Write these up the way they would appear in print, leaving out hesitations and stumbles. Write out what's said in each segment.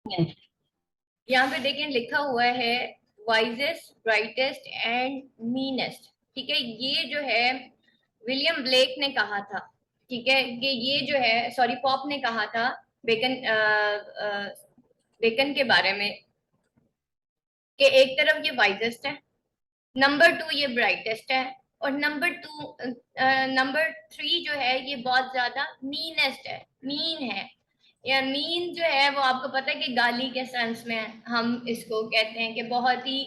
यहाँ पे देखें लिखा हुआ है वाइजेस्ट, ब्राइटेस्ट एंड मीनेस्ट। ठीक है, ये जो है विलियम ब्लेक ने कहा था। ठीक है, कि ये जो है, सॉरी, पॉप ने कहा था बेकन बेकन के बारे में कि एक तरफ ये वाइजेस्ट है, नंबर टू ये ब्राइटेस्ट है, और नंबर थ्री जो है ये बहुत ज्यादा मीनेस्ट है, मीन है। या मीन जो है वो आपको पता है कि गाली के सेंस में हम इसको कहते हैं कि बहुत ही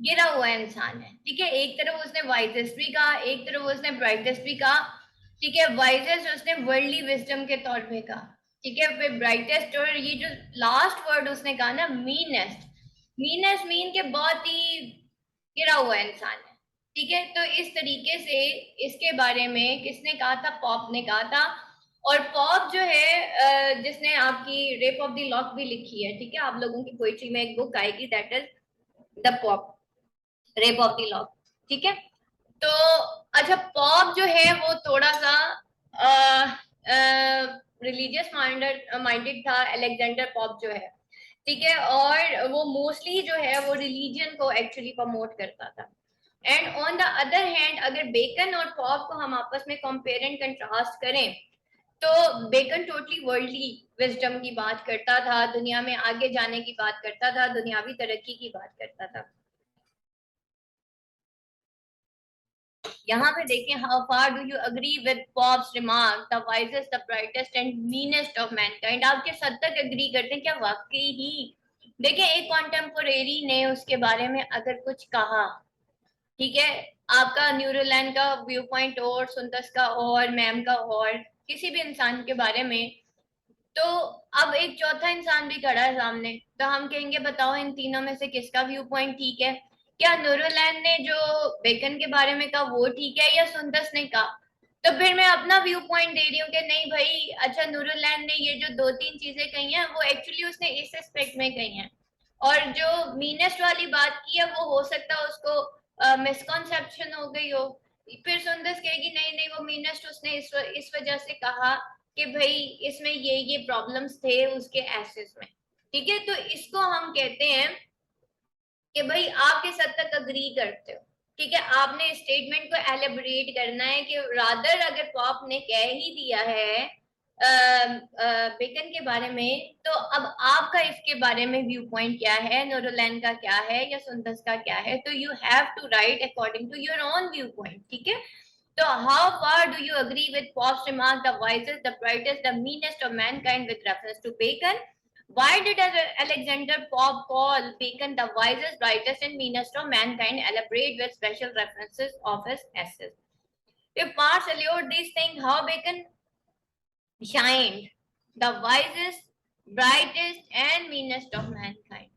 गिरा हुआ इंसान है। ठीक है, एक तरफ उसने वाइजेस्ट भी कहा, एक तरफ उसने ब्राइटेस्ट भी कहा। ठीक है, वाइजेस्ट उसने वर्ल्डली विजडम के तौर पे कहा। ठीक है, फिर ब्राइटेस्ट, और ये जो लास्ट वर्ड उसने कहा ना, मीनेस्ट, मीनेस्ट मीन के बहुत ही गिरा हुआ इंसान है। ठीक है, तो इस तरीके से इसके बारे में किसने कहा था? पॉप ने कहा था। और पॉप जो है जिसने आपकी रेप ऑफ द लॉक भी लिखी है। ठीक है, आप लोगों की पोइट्री में एक बुक आएगी, that is the pop, rape of the lock. ठीक है, तो अच्छा, पॉप जो है वो थोड़ा सा रिलीजियस माइंडेड था, अलेक्जेंडर पॉप जो है। ठीक है, और वो मोस्टली जो है वो रिलीजन को एक्चुअली प्रमोट करता था। And on the other hand, अगर बेकन और पॉप को हम आपस में कंपेयर एंड कंट्रास्ट करें, तो बेकन टोटली वर्ल्डली विजडम की बात करता था, दुनिया में आगे जाने की बात करता था, दुनियावी तरक्की की बात करता था। यहाँ पे देखें, how far do you agree with pops remark, the wisest, the brightest and meanest of Mankind. आप किस हद तक एग्री करते हैं? क्या वाकई ही देखें एक कॉन्टेम्पोरेरी ने उसके बारे में अगर कुछ कहा, ठीक है, आपका न्यूरोलैंड का व्यू पॉइंट और सुंदस का और मैम का और किसी भी इंसान के बारे में, तो अब एक चौथा इंसान भी खड़ा है सामने, तो हम कहेंगे बताओ इन तीनों में से किसका व्यू पॉइंट ठीक है? क्या न्यूरोलैंड ने जो बेकन के बारे में कहा वो ठीक है, या सुंदस ने कहा? तो फिर मैं अपना व्यू पॉइंट दे रही हूँ कि नहीं भाई, अच्छा, न्यूरोलैंड ने ये जो दो तीन चीजें कही हैं वो एक्चुअली उसने इस एस्पेक्ट में कही हैं, और जो मीनेस्ट वाली बात की है वो हो सकता है उसको मिसकॉन्सेप्शन हो गई हो। फिर सुंदस कहेगी नहीं नहीं, वो मीनेस्ट उसने इस वजह से कहा कि भाई इसमें ये प्रॉब्लम्स थे उसके एसेस में। ठीक है, तो इसको हम कहते हैं कि भाई आप किस हद तक अग्री करते हो। ठीक है, आपने स्टेटमेंट को एलिबरेट करना है कि रादर अगर पॉप ने कह ही दिया है बेकन के बारे में, तो अब आपका इसके बारे में व्यू पॉइंट क्या है, नोरोलैंड का क्या है, या सुंदस का क्या है? तो you have to write according to your own view point. ठीक है, so how far do you agree with Pop's remark, the wisest, the brightest, the meanest of mankind with reference to Bacon? Why did Alexander Pope call Bacon the wisest, brightest, and meanest of mankind? Elaborate with special references of his essays. If Marx allured these things, how Bacon shined, the wisest, brightest, and meanest of mankind.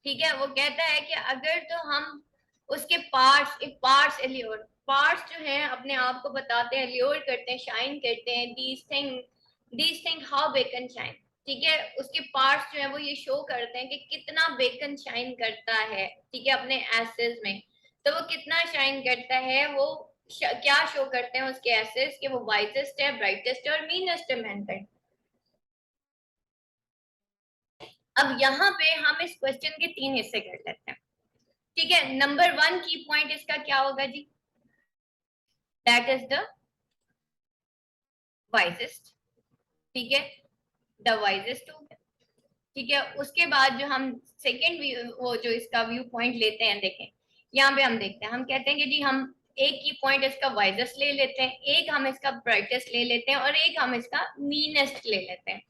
ठीक है, वो कहता है कि अगर तो हम उसके parts, if parts allure, parts जो है अपने आप को बताते हैं, एल्योर करते हैं, शाइन करते हैं, these thing how beacon shine. ठीक है, उसके पार्ट्स जो है वो ये शो करते हैं कि कितना बेकन शाइन करता है। ठीक है, अपने एसेस में, तो वो कितना शाइन करता है, वो क्या शो करते हैं उसके एसेस, कि वो वाइजेस्ट है, ब्राइटेस्ट है और मीनेस्ट है मैनकाइंड। अब यहाँ पे हम इस क्वेश्चन के तीन हिस्से कर लेते हैं। ठीक है, नंबर वन की पॉइंट इसका क्या होगा जी? That is the wisest. ठीक है, द वाइजेस्ट हो गया। ठीक है, उसके बाद जो हम सेकेंड वो जो इसका व्यू पॉइंट लेते हैं, देखें यहाँ पे हम देखते हैं, हम कहते हैं कि जी हम एक की पॉइंट इसका वाइजेस्ट ले लेते हैं, एक हम इसका ब्राइटेस्ट ले लेते हैं, और एक हम इसका मीनेस्ट ले लेते हैं।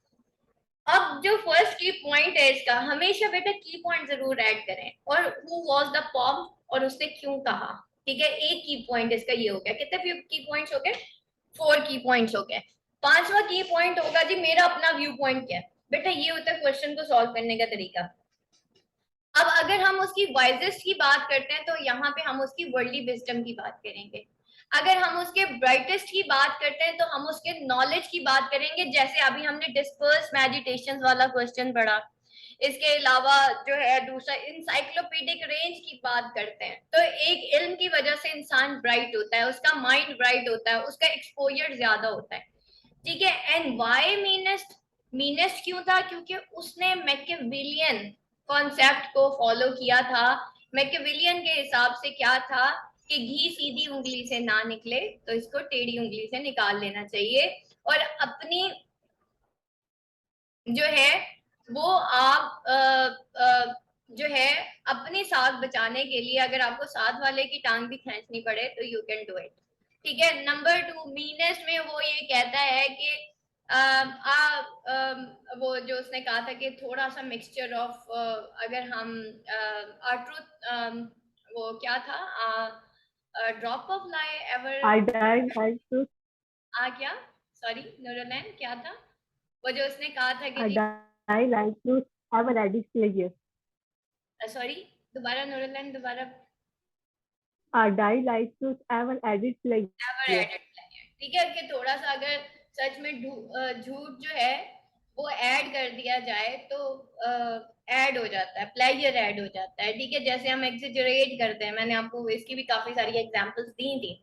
अब जो फर्स्ट की पॉइंट है इसका, हमेशा बेटा की पॉइंट जरूर ऐड करें, और हु वाज द पॉप और उसने क्यों कहा। ठीक है, एक की पॉइंट इसका ये हो गया, कितने की पॉइंट्स हो गए? 4 की पॉइंट्स हो गए। पांचवा की पॉइंट होगा जी मेरा अपना व्यू पॉइंट क्या है। बेटा ये होता है क्वेश्चन को सॉल्व करने का तरीका। अब अगर हम उसकी वाइजेस्ट की बात करते हैं, तो यहाँ पे हम उसकी वर्ल्डली विजडम की बात करेंगे। अगर हम उसके ब्राइटेस्ट की बात करते हैं, तो हम उसके नॉलेज की बात करेंगे, जैसे अभी हमने डिस्पर्स मेडिटेशन वाला क्वेश्चन पढ़ा। इसके अलावा जो है दूसरा इंसाइक्लोपीडिक रेंज की बात करते हैं, तो एक इल्म की वजह से इंसान ब्राइट होता है, उसका माइंड ब्राइट होता है, उसका एक्सपोजर ज्यादा होता है। ठीक है, एंड वाई मीनेस्ट? मीनेस्ट क्यों था? क्योंकि उसने मैकियावेलियन कॉन्सेप्ट को फॉलो किया था। मैकियावेलियन के हिसाब से क्या था कि घी सीधी उंगली से ना निकले तो इसको टेढ़ी उंगली से निकाल लेना चाहिए, और अपनी जो है वो आप जो है अपनी साख बचाने के लिए अगर आपको साथ वाले की टांग भी खींचनी पड़े तो यू कैन डू इट। ठीक है। नंबर 2 मीनेस्ट में वो ये कहता है कि वो जो उसने कहा था कि थोड़ा सा मिक्सचर ऑफ अगर हम ट्रूथ, वो क्या था, drop off lie ever I died like to क्या, सॉरी नूरलैन, क्या था वो जो उसने कहा था कि I जी, die like to have a ready pleasure. Sorry दोबारा नूरलैन, दोबारा। I die like to have an edit never pleasure. Added player. ठीक है, कि थोड़ा सा अगर सच में झूठ जो है वो ऐड कर दिया जाए तो ऐड हो जाता है, प्लेजर ऐड हो जाता है। ठीक है, जैसे हम एक्सेजरेट करते हैं, मैंने आपको इसकी भी काफी सारी एग्जांपल्स दी थी।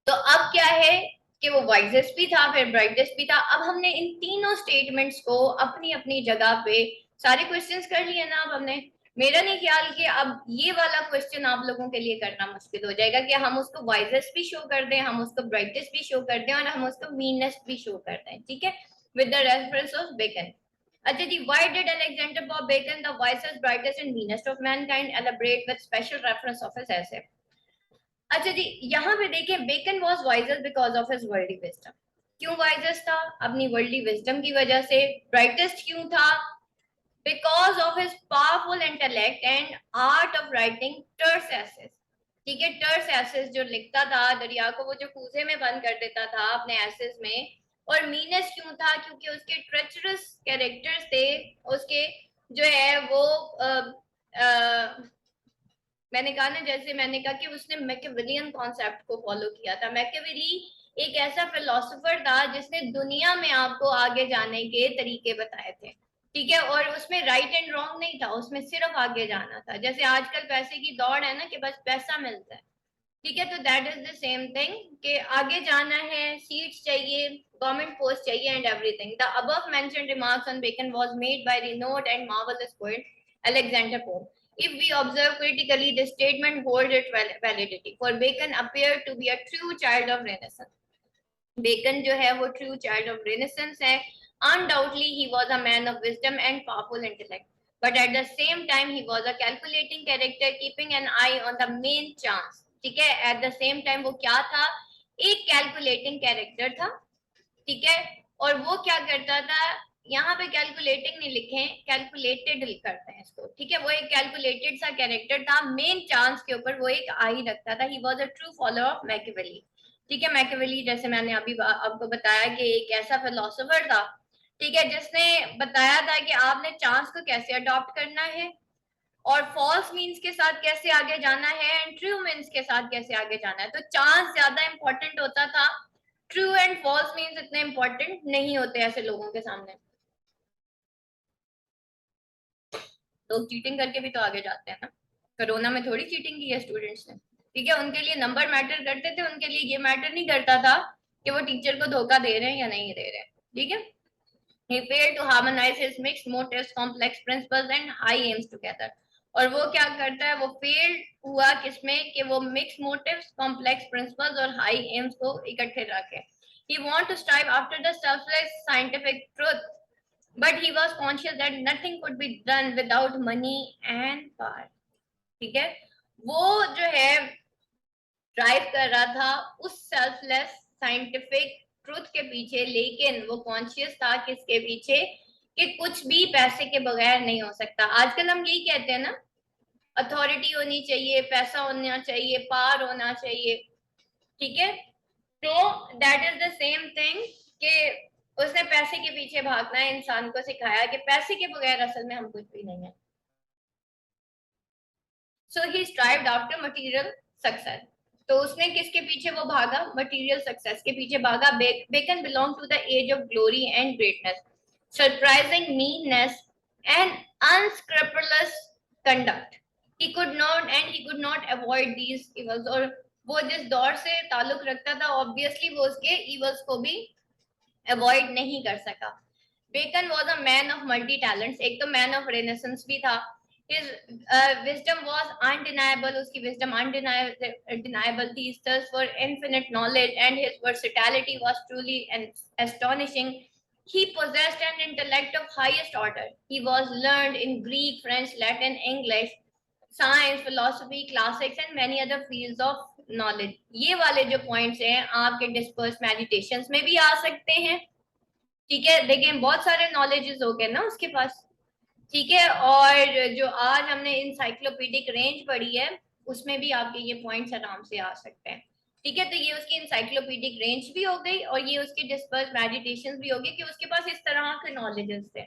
तो अब क्या है कि वो वाइजेस्ट भी था, फिर ब्राइटेस्ट भी था। अब हमने इन तीनों स्टेटमेंट्स को अपनी अपनी जगह पे सारे क्वेश्चंस कर लिए ना। अब हमने, मेरा नहीं ख्याल कि अब ये वाला क्वेश्चन आप लोगों के लिए करना मुश्किल हो जाएगा कि हम उसको वाइजेस्ट भी शो कर दें, हम उसको ब्राइटेस्ट भी शो कर दें, और हम उसको मीनेस्ट भी शो कर दें। ठीक है, with the reference of Bacon. अच्छा जी, why did Alexander Bob Bacon, the wisest, brightest and meanest of mankind, elaborate with special reference of his essay? अच्छा जी, यहाँ पे देखें, Bacon was wiser because of his worldly wisdom. क्यों wisest था? अपनी worldly wisdom की वजह से। ब्राइटेस्ट क्यों था? Because of his powerful intellect and art of writing terse essays. ठीक है, टर्स एसेस जो लिखता था, दरिया को वो जो कूजे में बंद कर देता था अपने एसेस में। और मीनेस क्यों था? क्योंकि उसके ट्रेचरस कैरेक्टर्स थे, उसके जो है वो मैंने कहा ना, जैसे मैंने कहा कि उसने मैकियावेलियन कॉन्सेप्ट को फॉलो किया था। मैकियावेली एक ऐसा फिलोसोफर था जिसने दुनिया में आपको आगे जाने के तरीके बताए थे। ठीक है, और उसमें राइट एंड रॉन्ग नहीं था, उसमें सिर्फ आगे जाना था। जैसे आजकल पैसे की दौड़ है ना कि बस पैसा मिलता है। ठीक है, तो that is the same thing कि आगे जाना है, सीट्स चाहिए, गवर्नमेंट पोस्ट चाहिए and everything. The above mentioned remarks on Bacon was made by renowned and marvellous poet Alexander Pope. If we observe critically, this statement holds its validity. For Bacon appeared to be a true child of Renaissance. Bacon जो है वो true child of Renaissance है। Undoubtedly he was a man of wisdom and powerful intellect, but at the same time he was a calculating character keeping an eye on the main chance. ठीक है, eight the same time वो क्या था? एक calculating character था। ठीक है, और वो क्या करता था, यहाँ पे कैलकुलेटिंग नहीं लिखे, कैलकुलेटेड करते हैं इसको। ठीक है, वो एक कैलकुलेटेड सा कैरेक्टर था, मेन चांस के ऊपर वो एक आई रखता था। He was a true follower of Machiavelli. ठीक है, मैकियावेली जैसे मैंने अभी आपको बताया कि एक ऐसा फिलोसोफर था, ठीक है, जिसने बताया था कि आपने चांस को कैसे अडॉप्ट करना है, और फॉल्स मीन्स के साथ कैसे आगे जाना है, एंड ट्रू मीन्स के साथ कैसे आगे जाना है। तो चांस ज्यादा इंपॉर्टेंट होता था, ट्रू एंड फॉल्स मीन्स इतने इंपॉर्टेंट नहीं होते ऐसे लोगों के सामने। लोग चीटिंग करके भी तो आगे जाते हैं ना। कोरोना में थोड़ी चीटिंग की है स्टूडेंट्स ने। ठीक है, उनके लिए नंबर मैटर करते थे, उनके लिए ये मैटर नहीं करता था कि वो टीचर को धोखा दे रहे हैं या नहीं दे रहे हैं। ठीक है, he failed to harmonize his mixed motives, complex principles and high aims together. और वो क्या करता है, वो फेल्ड हुआ किसमें कि वो मिक्स मोटिव्स, कॉम्प्लेक्स प्रिंसिपल्स और हाई एम्स को इकट्ठे रखे। He want to strive after the selfless scientific truth, but he was conscious that nothing could be done without money and power. ठीक है, वो जो है ड्राइव कर रहा था उस सेल्फलेस साइंटिफिक ट्रूथ के पीछे, लेकिन वो कॉन्शियस था किसके पीछे, कि कुछ भी पैसे के बगैर नहीं हो सकता। आजकल हम यही कहते हैं ना, अथॉरिटी होनी चाहिए, पैसा होना चाहिए, पावर होना चाहिए। ठीक है, तो that is the same thing कि उसने पैसे के पीछे भागना है, इंसान को सिखाया कि पैसे के बगैर असल में हम कुछ भी नहीं है। सो ही स्ट्राइव्ड आफ्टर मटेरियल सक्सेस। तो उसने किसके पीछे वो भागा? मटेरियल सक्सेस के पीछे भागा। Bacon belong to the age of glory and greatness, surprising meanness and unscrupulous conduct. He could not and he could not avoid these evils. और वो जिस दौर से ताल्लुक रखता था, ऑब्वियसली वो उसके इवल्स को भी अवॉइड नहीं कर सका। Bacon was a man of multi talents, एक तो मैन ऑफ रेनेसेंस भी था. His wisdom was undeniable, उसकी wisdom undeniable थी. His thirst for infinite knowledge and his versatility was truly astonishing. He possessed an intellect of highest order. He was learned in Greek, French, Latin, English, science, philosophy, classics and many other fields of knowledge. ये वाले जो points हैं आपके dispersed meditations में भी आ सकते हैं. ठीक है, देखिए बहुत सारे नॉलेजेस हो गए ना उसके पास. ठीक है, और जो आज हमने इंसाइक्लोपीडिक रेंज पढ़ी है उसमें भी आपके ये पॉइंट्स आराम से आ सकते हैं. ठीक है, तो ये उसकी इंसाइक्लोपीडिक रेंज भी हो गई और ये उसकी डिस्पर्स मेडिटेशन भी हो गई कि उसके पास इस तरह के नॉलेजेस थे.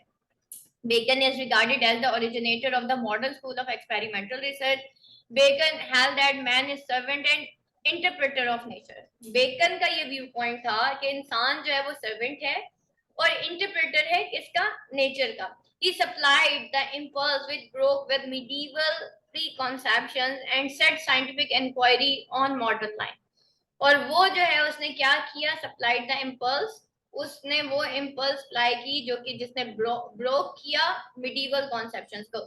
Bacon is regarded as the originator of the modern school of experimental research. Bacon held that man is servant and interpreter of nature. Bacon का ये व्यू पॉइंट था कि इंसान जो है वो सर्वेंट है और इंटरप्रेटर है किसका, नेचर का. He supplied the impulse which broke with medieval preconceptions and set scientific inquiry on modern life. और वो जो है उसने क्या किया, सप्लाइड द इम्पल्स, उसने वो इम्पल्स सप्लाई की जो कि जिसने ब्रोक किया मिडीवल कॉन्सेप्शंस को.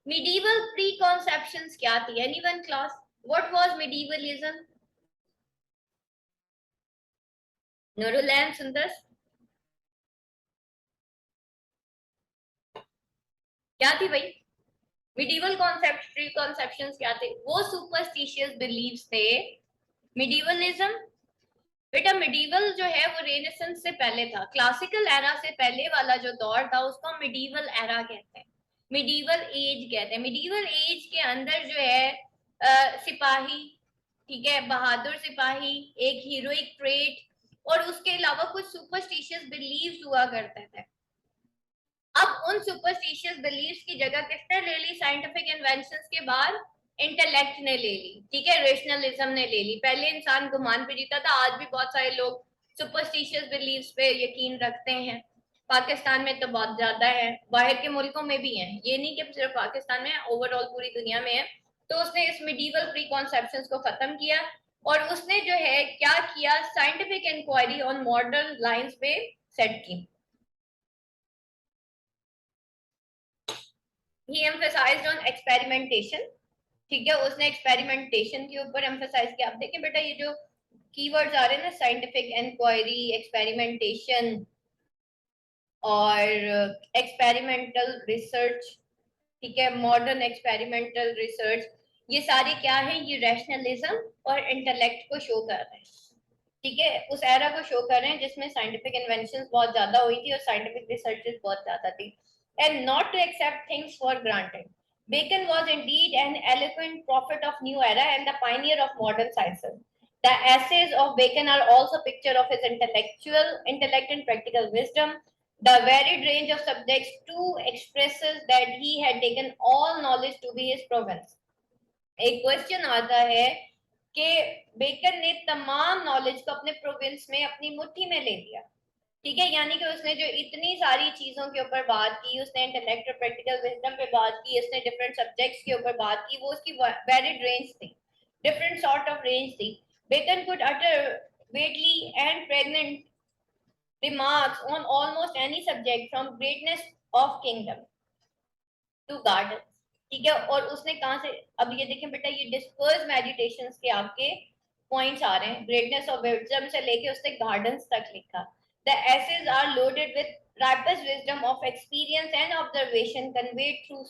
मिडीवल प्री कॉन्सेप्शंस क्या थी, anyone class, what was medievalism? Nurul and Sundar, क्या थी भाई मिडीवल कॉन्सेप्ट, प्री कॉन्सेप्शंस क्या थे? वो सुपरस्टिशियस बिलीव्स थे. मिडीवलिज्म बेटा, मिडीवल जो है वो रेनेसेंस से पहले था, क्लासिकल एरा से पहले वाला जो दौर था उसको मिडीवल एरा कहते हैं, मिडीवल एज कहते हैं. मिडीवल एज के अंदर जो है सिपाही, ठीक है, बहादुर सिपाही, एक हीरोइक ट्रेट और उसके अलावा कुछ सुपरस्टिशियस बिलीव्स हुआ करते थे. अब उन सुपरस्टिशियस बिलीव्स की जगह किसने ले ली साइंटिफिक इन्वेंशंस के बाद? इंटेलेक्ट ने ले ली. ठीक है, रेशनलिज्म ने ले ली. पहले इंसान गुमान पे जीता था, आज भी बहुत सारे लोग सुपरस्टिशियस बिलीव्स पे यकीन रखते हैं. पाकिस्तान में तो बहुत ज्यादा है, बाहर के मुल्कों में भी है, ये नहीं कि सिर्फ पाकिस्तान में, ओवरऑल पूरी दुनिया में है. तो उसने इस मिडीवल प्री कॉन्सेप्शंस को खत्म किया और उसने जो है क्या किया, scientific inquiry on modern lines पे सेट की. He emphasized on experimentation. ठीक है, उसने एक्सपेरिमेंटेशन के ऊपर एम्फेसाइज किया. आप देखें बेटा ये जो कीवर्ड्स आ रहे हैं ना, साइंटिफिक इंक्वायरी, एक्सपेरिमेंटेशन और एक्सपेरिमेंटल रिसर्च, ठीक है, मॉडर्न एक्सपेरिमेंटल रिसर्च, ये सारे क्या है, ये रैशनलिज्म और इंटेलेक्ट को शो कर रहे हैं. ठीक है, उस एरा को शो कर रहे हैं जिसमें साइंटिफिक इन्वेंशंस बहुत ज्यादा हुई थी और साइंटिफिक रिसर्चेस बहुत ज्यादा थी. And not to accept things for granted. Bacon was indeed an eloquent prophet of new era and the pioneer of modern sciences. The essays of Bacon are also a picture of his intellect and practical wisdom. The varied range of subjects too expresses that he had taken all knowledge to be his province. एक question आता है कि bacon ने तमाम knowledge को अपने province में अपनी मुट्ठी में ले लिया. ठीक है, यानी कि उसने जो इतनी सारी चीजों के ऊपर बात की, उसने इंटेलेक्ट और प्रैक्टिकल विजडम पे बात की, उसने डिफरेंट सब्जेक्ट्स के ऊपर बात की, वो उसकी वेरिड रेंज थी, डिफरेंट सॉर्ट ऑफ रेंज थी. Bacon could utter weightily and pregnant remarks on almost any subject from greatness of kingdom to gardens. ठीक है, और उसने कहां से, अब ये देखें बेटा ये डिस्पर्स मेडिटेशंस के आपके पॉइंट्स आ रहे हैं, ग्रेटनेस ऑफ विजडम से लेके उसने गार्डन्स तक लिखा. The essays are loaded with ripest wisdom of experience and observation conveyed through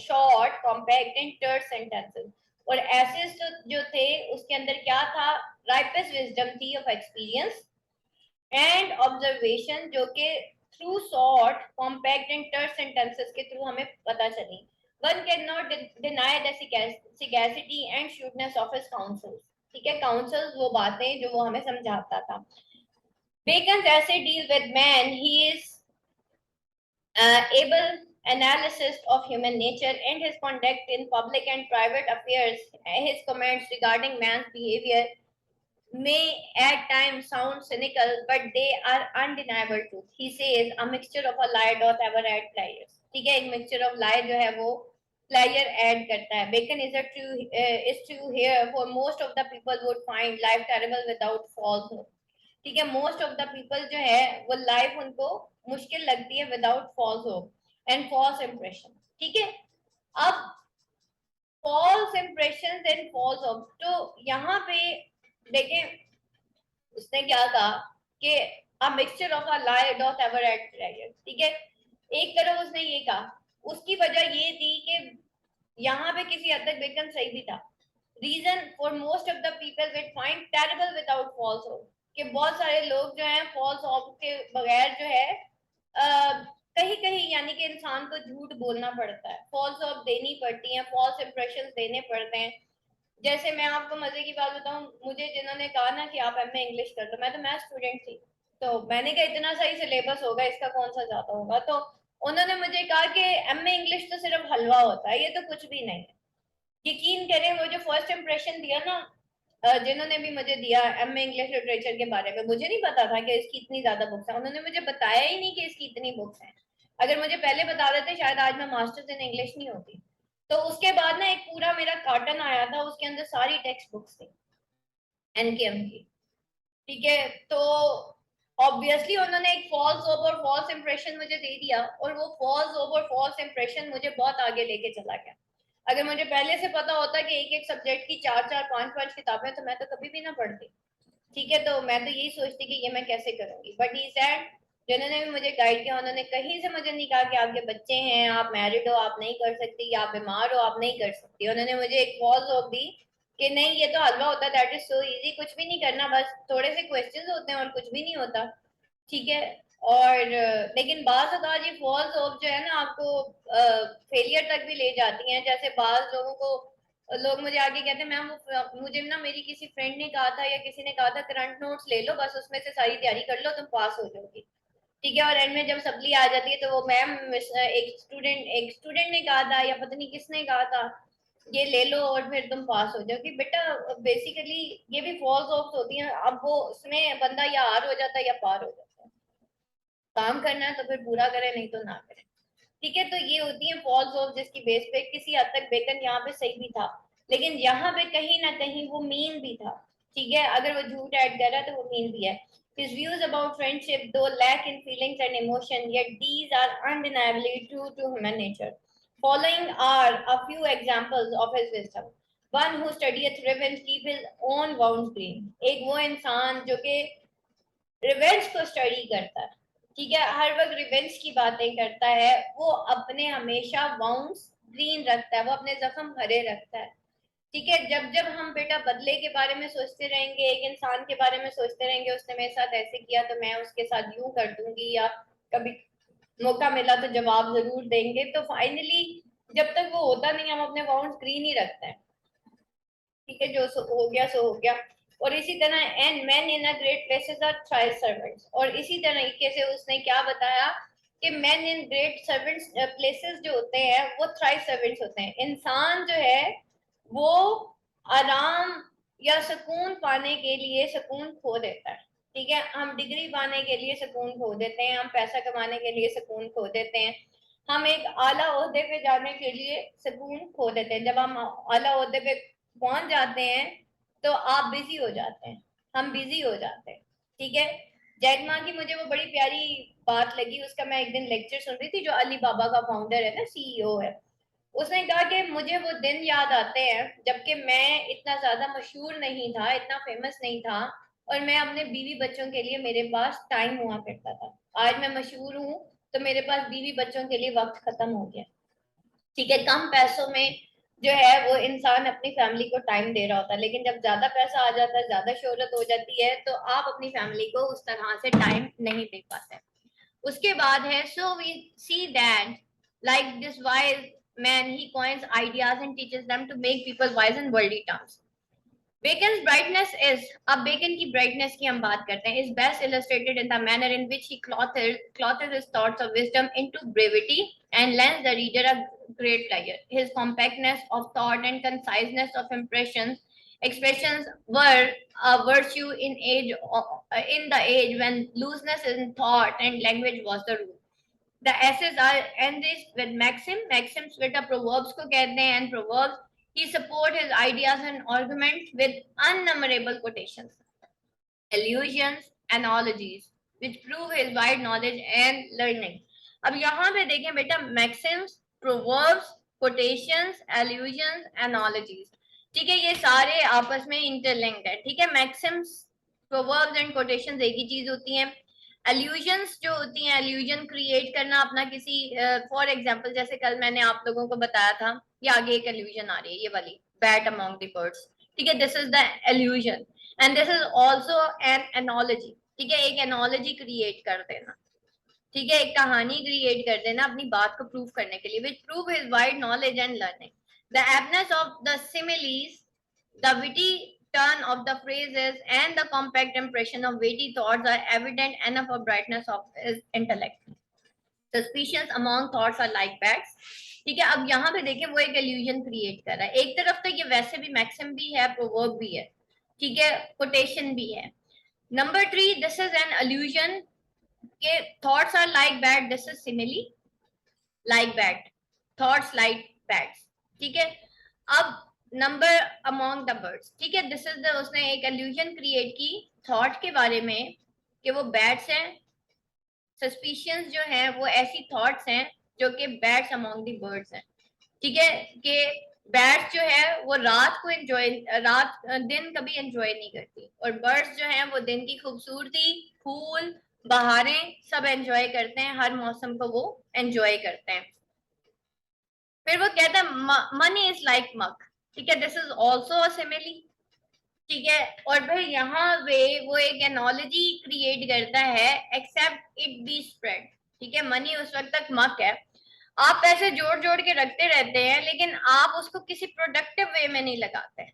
short, compact and terse sentences. और एसेज जो थे उसके अंदर क्या था, ripest wisdom थी of experience and observation जो कि through short, compact and terse sentences के थ्रू हमें पता चली. One cannot deny the sagacity and shrewdness of his counsels. ठीक है, counsels वो बातें जो वो हमें समझाता था. Bacon's essay deal with man. He is able analysis of human nature and his conduct in public and private affairs. His comments regarding man's behavior may at times sound cynical, but they are undeniable truth. He says a mixture of a lie doth ever add pliers. ठीक है, एक mixture of lie जो है वो plier add करता है. Bacon is true here, for most of the people would find life terrible without falsehood. ठीक है, मोस्ट ऑफ द पीपल जो है वो लाइफ उनको मुश्किल लगती है without false hope and false impression. ठीक है, अब false impression and false hope, तो यहाँ पे देखें उसने क्या कहा कि a mixture of a lie doth ever add treasure. ठीक है, एक तरफ उसने ये कहा, उसकी वजह ये थी कि यहाँ पे किसी हद तक बेकन सही भी था। Reason for most of the people with find terrible without false hope, कि बहुत सारे लोग जो हैं फॉल्स होप के बगैर जो है कहीं कहीं यानी कि इंसान को झूठ बोलना पड़ता है, फॉल्स होप देनी पड़ती है, फॉल्स इंप्रेशन देने पड़ते हैं। जैसे मैं आपको मजे की बात बताऊं, मुझे जिन्होंने कहा ना कि आप एमए इंग्लिश कर लो, मैं तो मैथ स्टूडेंट थी, तो मैंने कहा इतना सही सिलेबस होगा, इसका कौन सा ज्यादा होगा, तो उन्होंने मुझे कहा कि एमए इंग्लिश तो सिर्फ हलवा होता है, ये तो कुछ भी नहीं है। यकीन करें वो जो फर्स्ट इंप्रेशन दिया ना जिन्होंने भी मुझे दिया एमए इंग्लिश लिटरेचर के बारे में, मुझे नहीं पता था कि इसकी इतनी ज्यादा बुक्स हैं, उन्होंने मुझे बताया ही नहीं कि इसकी इतनी बुक्स हैं। अगर मुझे पहले बता देते शायद आज मैं मास्टर्स इन इंग्लिश नहीं होती। तो उसके बाद ना एक पूरा मेरा कार्टन आया था, उसके अंदर सारी टेक्स्ट बुक्स थी एनकेएम की। ठीक है, तो ऑब्वियसली उन्होंने एक फॉल्स होप और फॉल्स इंप्रेशन मुझे दे दिया, और वो फॉल्स होप और फॉल्स इंप्रेशन मुझे बहुत आगे लेके चला गया। अगर मुझे पहले से पता होता कि एक एक सब्जेक्ट की चार चार पांच पांच किताबें, तो मैं तो कभी भी ना पढ़ती। ठीक है, तो मैं तो यही सोचती कि ये मैं कैसे करूंगी, बट ही सैड जिन्होंने भी मुझे गाइड किया उन्होंने कहीं से मुझे नहीं कहा कि आपके बच्चे हैं, आप मैरिड हो, आप नहीं कर सकती, या आप बीमार हो, आप नहीं कर सकती। उन्होंने मुझे एक फॉल्स होप दी कि नहीं ये तो हलवा होता है, दैट इज सो इजी, कुछ भी नहीं करना, बस थोड़े से क्वेश्चंस होते हैं और कुछ भी नहीं होता। ठीक है, और लेकिन बाज अवत ये फॉल्स होप जो है ना आपको फेलियर तक भी ले जाती हैं। जैसे बाज लोगों को, लोग मुझे आगे कहते हैं मैम वो मुझे ना मेरी किसी फ्रेंड ने कहा था या किसी ने कहा था करंट नोट्स ले लो, बस उसमें से सारी तैयारी कर लो, तुम पास हो जाओगी। ठीक है, और एंड में जब सप्ली आ जाती है तो वो मैम एक स्टूडेंट ने कहा था या पता नहीं किसने कहा था ये ले लो और फिर तुम पास हो जाओगी। बेटा बेसिकली ये भी फॉल्स होप्स होती हैं, अब वो उसमें बंदा या हार हो जाता है या पार हो जाता है। काम करना है तो फिर पूरा करे, नहीं तो ना करे। ठीक है, तो ये होती है फॉल्स होप जिसकी बेस पे किसी हद तक बेकन यहाँ पे सही भी था, लेकिन यहाँ पे कहीं ना कहीं वो मीन भी था। ठीक है, अगर वो झूठ ऐड कर रहा है तो वो मीन भी है। His views about friendship, though lack in feelings and emotion, yet these are undeniably true to human nature. Following are a few examples of his wisdom. One who studieth revenge keep his own wounds green. एक वो इंसान जो कि revenge को study करता है, ठीक है, हर वक्त रिवेंज की बातें करता है, वो अपने हमेशा वाउंड्स ग्रीन रखता है, वो अपने जख्म हरे रखता है। ठीक है, जब जब हम बेटा बदले के बारे में सोचते रहेंगे, एक इंसान के बारे में सोचते रहेंगे उसने मेरे साथ ऐसे किया तो मैं उसके साथ यूं कर दूंगी, या कभी मौका मिला तो जवाब जरूर देंगे, तो फाइनली जब तक वो होता नहीं हम अपने वाउंड्स ग्रीन ही रखते हैं। ठीक है, जो हो गया सो हो गया। और इसी तरह and man in a great places are thrive servants, और इसी तरीके से उसने क्या बताया कि man in great servants places जो होते हैं वो थ्राइव सर्वेंट्स होते हैं। इंसान जो है वो आराम या सुकून पाने के लिए सुकून खो देता है। ठीक है, हम डिग्री पाने के लिए सुकून खो देते हैं, हम पैसा कमाने के लिए सुकून खो देते हैं, हम एक आला ओहदे पे जाने के लिए सुकून खो देते हैं। जब हम आला ओहदे पे पहुंच जाते हैं तो आप बिजी हो जाते हैं, हम बिजी हो जाते हैं। ठीक है, जैक मा की मुझे वो बड़ी प्यारी बात लगी, उसका मैं एक दिन लेक्चर सुन रही थी, जो अली बाबा का फाउंडर है ना, सीईओ है। उसने कहा कि मुझे वो दिन याद आते हैं जबकि मैं इतना ज्यादा मशहूर नहीं था, इतना फेमस नहीं था, और मैं अपने बीवी बच्चों के लिए मेरे पास टाइम हुआ करता था। आज मैं मशहूर हूँ तो मेरे पास बीवी बच्चों के लिए वक्त खत्म हो गया। ठीक है, कम पैसों में जो है वो इंसान अपनी फैमिली को टाइम दे रहा होता है, लेकिन जब ज्यादा पैसा आ जाता है, ज्यादा शोहरत हो जाती है, तो आप अपनी फैमिली को उस तरह से टाइम नहीं दे पाते। उसके बाद है so we see that like this wise man he coins ideas and teachers them to make people wise in worldly terms. Bacon's brightness is, अब बेकन की brightness की हम बात करते हैं, is best illustrated in the manner in which he clothes his thoughts of wisdom into brevity and lends the reader a great pleasure. His compactness of thought and conciseness of expressions were a virtue in the age when looseness in thought and language was the rule. The essays are enriched with maxims बेटा proverbs को कहते हैं, and proverbs he support his ideas and arguments with unnumberable quotations, allusions analogies which prove his wide knowledge and learning. अब यहाँ पे देखें बेटा, maxims, proverbs, quotations, allusions, analogies, ठीक है, ये सारे आपस में इंटरलिंक्ड है, ठीक है। maxims, proverbs and quotations एक ही चीज होती हैं। allusions जो होती हैं, allusion क्रिएट करना अपना किसी, फॉर एग्जाम्पल जैसे कल मैंने आप लोगों को बताया था, ये आगे एक allusion आ रही है, ये वाली bat among the birds, ठीक है, this is the allusion and this is also an analogy, ठीक है, एक एनोलॉजी क्रिएट कर देना, ठीक है, एक कहानी क्रिएट कर देना अपनी बात को प्रूव करने के लिए, which prove his wide knowledge and learning. The aptness of the similes, the witty turn of the phrases and the compact impression of weighty thoughts are evident enough for brightness of his intellect. Suspicions among thoughts are like bats, ठीक है। अब यहाँ पे देखें वो एक illusion create कर रहा है, एक तरफ तो ये वैसे भी मैक्सिम भी है, प्रोवर्ब भी है, ठीक है, कोटेशन भी है। Number 3, this is an allusion के thoughts are like bat, this is simile, like bat, thoughts like bats, ठीक है। अब नंबर among the birds, ठीक है, दिस इज द, उसने एक allusion क्रिएट की थॉट के बारे में कि वो बैट्स हैं, सस्पिशियंस जो हैं वो ऐसी थॉट्स हैं जो कि बैट्स अमॉन्ग दी बर्ड्स हैं, ठीक है, कि बैट्स जो है वो रात को एंजॉय, रात दिन कभी एंजॉय नहीं करती, और बर्ड्स जो हैं वो दिन की खूबसूरती, फूल, बहारें सब एंजॉय करते हैं, हर मौसम को वो एंजॉय करते हैं। फिर वो कहता है मनी इज लाइक मक, ठीक है, this is also a simile, ठीक है। और फिर यहाँ पे वो एक एनोलॉजी क्रिएट करता है, एक्सेप्ट इट बी स्प्रेड, ठीक है, मनी उस वक्त तक मक है, आप पैसे जोड़ जोड़ के रखते रहते हैं लेकिन आप उसको किसी प्रोडक्टिव वे में नहीं लगाते,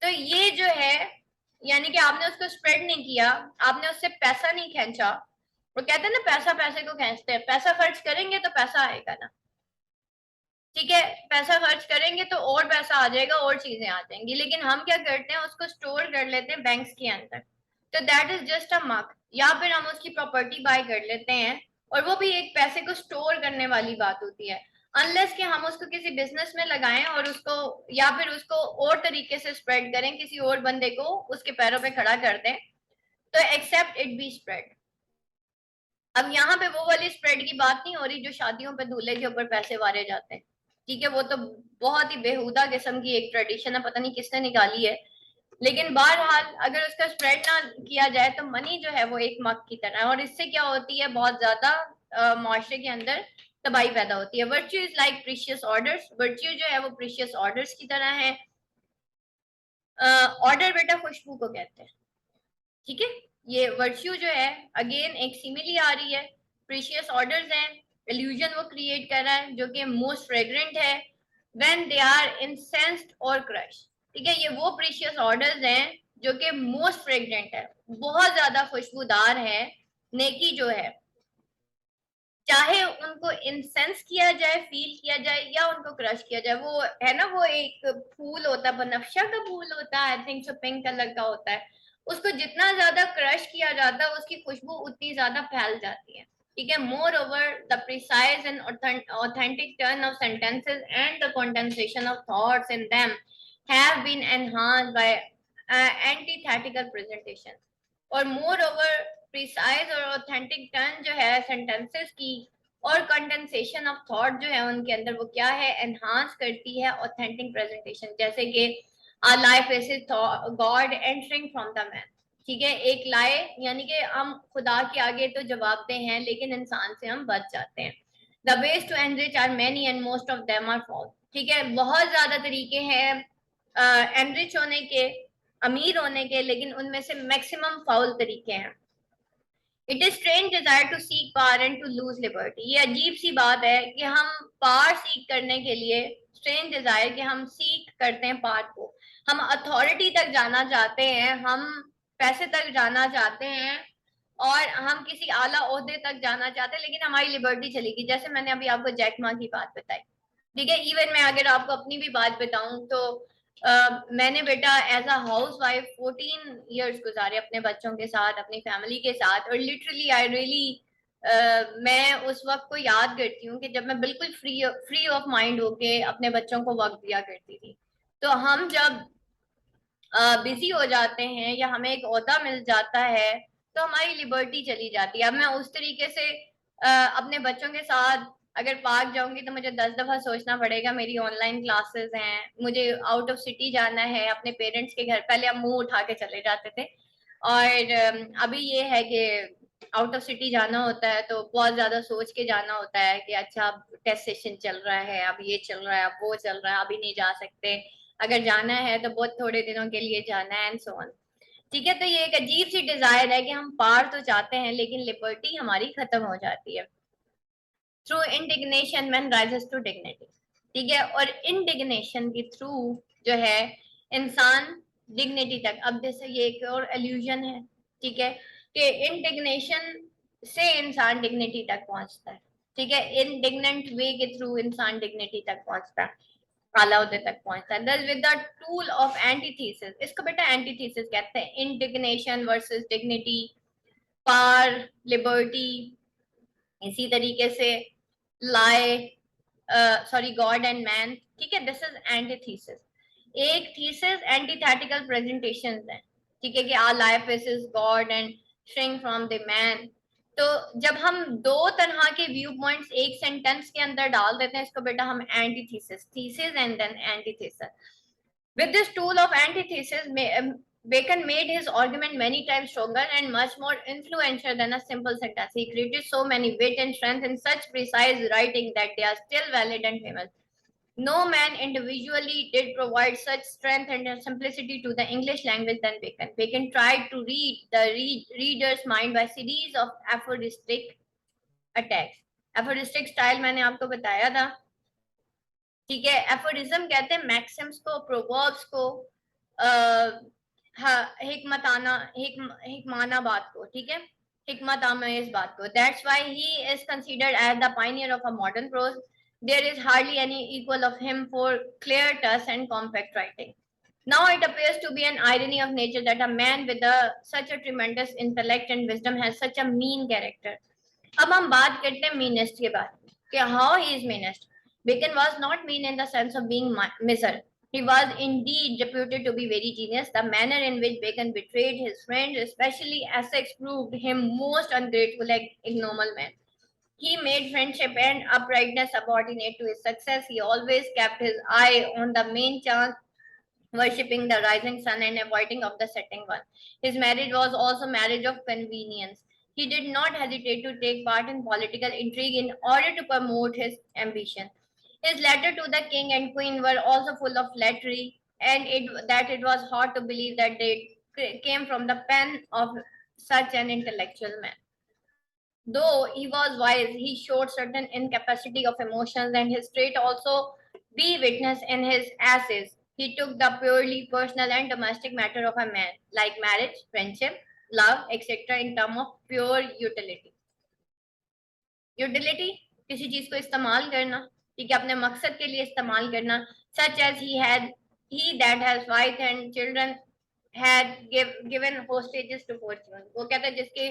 तो ये जो है यानी कि आपने उसको स्प्रेड नहीं किया, आपने उससे पैसा नहीं खींचा। वो कहते हैं ना, पैसा पैसे को खींचते हैं, पैसा खर्च करेंगे तो पैसा आएगा ना, ठीक है, पैसा खर्च करेंगे तो और पैसा आ जाएगा और चीजें आ जाएंगी, लेकिन हम क्या करते हैं, उसको स्टोर कर लेते हैं बैंक्स के अंदर, तो दैट इज जस्ट अ मक, या फिर हम उसकी प्रॉपर्टी बाय कर लेते हैं, और वो भी एक पैसे को स्टोर करने वाली बात होती है, अनलेस कि हम उसको किसी बिजनेस में लगाएं और उसको, या फिर उसको और तरीके से स्प्रेड करें, किसी और बंदे को उसके पैरों पे खड़ा कर दें, तो एक्सेप्ट इट बी स्प्रेड। अब यहाँ पे वो वाली स्प्रेड की बात नहीं हो रही जो शादियों पे दूल्हे के ऊपर पैसे वारे जाते हैं, ठीक है, वो तो बहुत ही बेहुदा किस्म की एक ट्रेडिशन है, पता नहीं किसने निकाली है, लेकिन बहरहाल अगर उसका स्प्रेड ना किया जाए तो मनी जो है वो एक मक की तरह है, और इससे क्या होती है, बहुत ज्यादा मुआशरे के अंदर तबाही पैदा होती है। Virtue is like precious orders, virtue जो है वो प्रीशियस ऑर्डर्स की तरह है। ऑर्डर बेटा खुशबू को कहते हैं, ठीक है, ये वर्च्यू जो है अगेन एक सिमिली आ रही है, प्रीशियस ऑर्डर्स हैं, इल्यूजन वो क्रिएट कर रहा है जो कि मोस्ट फ्रेग्रेंट है, व्हेन दे आर इंसेंस्ड और क्रश, ठीक है, ये वो प्रीशियस ऑर्डर्स हैं जो कि मोस्ट फ्रेग्रेंट है, बहुत ज्यादा खुशबूदार है, नेकी जो है, चाहे उनको इंसेंस किया जाए, फील किया जाए, या उनको क्रश किया जाए, वो है ना, वो एक फूल होता है, बनफशा का फूल होता है, I think so, pink colour का होता है, उसको जितना ज्यादा क्रश किया जाता है उसकी खुशबू उतनी ज्यादा फैल जाती है, ठीक है। Moreover the precise and authentic turn of sentences and the condensation of thoughts in them have been enhanced by antithetical presentation, और मोर ओवर प्रिसाइज और ऑथेंटिक टर्न जो है सेंटेंसेस की, और कंडेंसेशन ऑफ थॉट जो है उनके अंदर, वो क्या है, एनहांस करती है ऑथेंटिक प्रेजेंटेशन, जैसे कि a lie faces god entering from the man, ठीक है, एक लाए यानी कि हम खुदा के आगे तो जवाबदे हैं लेकिन इंसान से हम बच जाते हैं। The ways to enrich are many and most of them are false, ठीक है, बहुत ज्यादा तरीके हैं एनरिच होने के, अमीर होने के, लेकिन उनमें से मैक्सिमम फाउल तरीके हैं। It is strange desire to seek power and to lose liberty, ये अजीब सी बात है कि हम पावर सीख करने के लिए, स्ट्रेंज डिजायर कि हम सीख करते हैं पावर को, हम अथॉरिटी तक जाना चाहते हैं, हम पैसे तक जाना चाहते हैं, और हम किसी आला ओहदे तक जाना चाहते हैं, लेकिन हमारी लिबर्टी चली गई, जैसे मैंने अभी आपको जैक मा की बात बताई, ठीक है। इवन मैं अगर आपको अपनी भी बात बताऊं तो मैंने बेटा as a housewife 14 years गुजारे अपने बच्चों के साथ, अपनी फैमिली के साथ, और लिटरली आई रियली मैं उस वक्त को याद करती हूँ कि जब मैं बिल्कुल फ्री ऑफ माइंड होके अपने बच्चों को वक्त दिया करती थी, तो हम जब बिजी हो जाते हैं या हमें एक ओहदा मिल जाता है तो हमारी लिबर्टी चली जाती है। अब मैं उस तरीके से अपने बच्चों के साथ अगर पार्क जाऊंगी तो मुझे 10 दफा सोचना पड़ेगा, मेरी ऑनलाइन क्लासेस हैं, मुझे आउट ऑफ सिटी जाना है अपने पेरेंट्स के घर। पहले हम मुंह उठा के चले जाते थे, और अभी ये है कि आउट ऑफ सिटी जाना होता है तो बहुत ज्यादा सोच के जाना होता है कि अच्छा अब टेस्ट सेशन चल रहा है, अब ये चल रहा है, अब वो चल रहा है, अभी नहीं जा सकते, अगर जाना है तो बहुत थोड़े दिनों के लिए जाना है, एंड सो ऑन। ठीक है, तो ये एक अजीब सी डिजायर है कि हम पार तो चाहते हैं लेकिन लिबर्टी हमारी खत्म हो जाती है। Through indignation man rises to dignity. ठीक है, और इंडिग्नेशन के थ्रू जो है इंसान डिग्निटी तक, अब जैसे ये एक और एल्यूजन है, ठीक है, कि इंडिग्नेशन से इंसान डिग्निटी तक पहुंचता है। ठीक है, इनडिग्नेंट वे के थ्रू इंसान डिग्निटी तक पहुंचता है, आला उदय तक पहुंचता है। Thus, with the tool of antithesis, इसको बेटा एंटीथीसिस कहते हैं, इंडिग्नेशन वर्सेस डिग्निटी, पार, लिबर्टी, इसी तरीके से lie, sorry, God and man. ठीक है, दिस इज एंटीथीसिस। एक थीसिस एंटीथेटिकल प्रेजेंटेशंस हैं, ठीक है, कि our life is God and shrink from the man. तो जब हम दो तरह के व्यू पॉइंट्स एक सेंटेंस के अंदर डाल देते हैं, इसको बेटा हम antithesis, thesis and then antithesis. With this tool of antithesis, Bacon made his argument many times stronger and much more influential than a simple sentence. He created so many wit and strength in such precise writing that they are still valid and famous. No man individually did provide such strength and simplicity to the English language than Bacon. Bacon tried to read the reader's mind by series of aphoristic attacks. Aphoristic style मैंने आपको बताया था। ठीक है, aphorism कहते हैं Maxim's को, proverbs को, हिकमताना, हिकमाना बात को, ठीक है, हिकमत आमेज बात को। That's why he is considered as the pioneer of a modern prose. There is hardly any equal of him for clear touch and compact writing. Now it appears to be an irony of nature that a man with such a tremendous intellect and wisdom has such a mean character. अब हम बात करते हैं meanest के बारे में, कि how he is meanest. Bacon was not mean in the sense of being miser. He was indeed reputed to be very genius. The manner in which Bacon betrayed his friends, especially Essex, proved him most ungrateful and ignoble man. He made friendship and uprightness subordinate to his success. He always kept his eye on the main chance, worshipping the rising sun and avoiding of the setting one. His marriage was also marriage of convenience. He did not hesitate to take part in political intrigue in order to promote his ambition. His letter to the king and queen were also full of flattery, and it was hard to believe that they came from the pen of such an intellectual man. Though he was wise, he showed certain incapacity of emotions, and his trait also be witnessed in his essays. He took the purely personal and domestic matter of a man, like marriage, friendship, love, etc., in terms of pure utility. Utility, किसी चीज को इस्तेमाल करना, ठीक है, अपने मकसद के लिए इस्तेमाल करना, such as he that has wife and children had given hostages to fortune. वो कहता है जिसके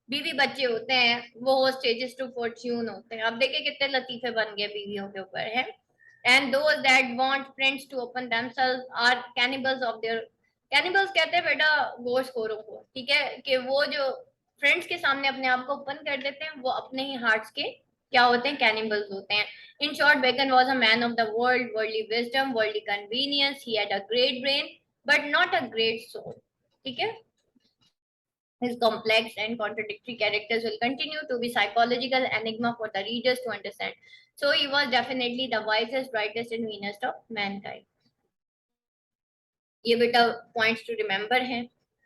बीवी बच्चे होते हैं वो होस्टेजेस टू फॉर्च्यून होते हैं। अब देखिए कितने लतीफे बन गए बीवियों के ऊपर है। And those that want friends to open themselves are cannibals of their, cannibals कहते हैं बेटा गोश्तखोरों को, ठीक है, कि वो जो फ्रेंड्स के सामने अपने आप को ओपन कर देते हैं वो अपने ही हार्ट्स के क्या होते हैं, कैनिबल्स होते हैं। In short, Bacon was a man of the world, worldly wisdom, worldly convenience, he had a great brain but not a great soul. ठीक है, his complex and contradictory characters will continue to be psychological enigma for the readers to understand. So he was definitely the wisest, brightest, and meanest of mankind. ये बेटा points to remember हैं।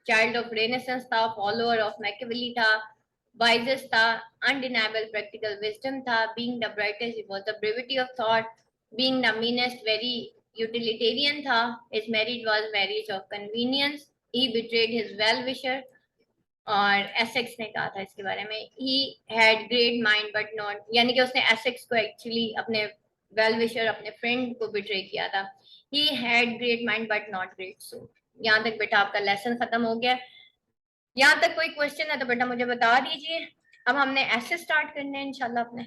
Child of renaissance था, follower of Machiavelli था, wisest था, undeniable practical wisdom था, being the brightest he was the brevity of thought, being the meanest very utilitarian था, his marriage was marriage of convenience, he betrayed his well wisher. और Essex ने कहा था इसके बारे में, he had great mind but not, यानी कि उसने एसेक्स को एक्चुअली अपने वेल विशर, अपने फ्रेंड को बिट्रे किया था। He had great mind but not great soul. यहाँ तक बेटा आपका लेसन खत्म हो गया। यहाँ तक कोई क्वेश्चन है तो बेटा मुझे बता दीजिए। अब हमने ऐसे स्टार्ट करने हैं इंशाल्लाह अपने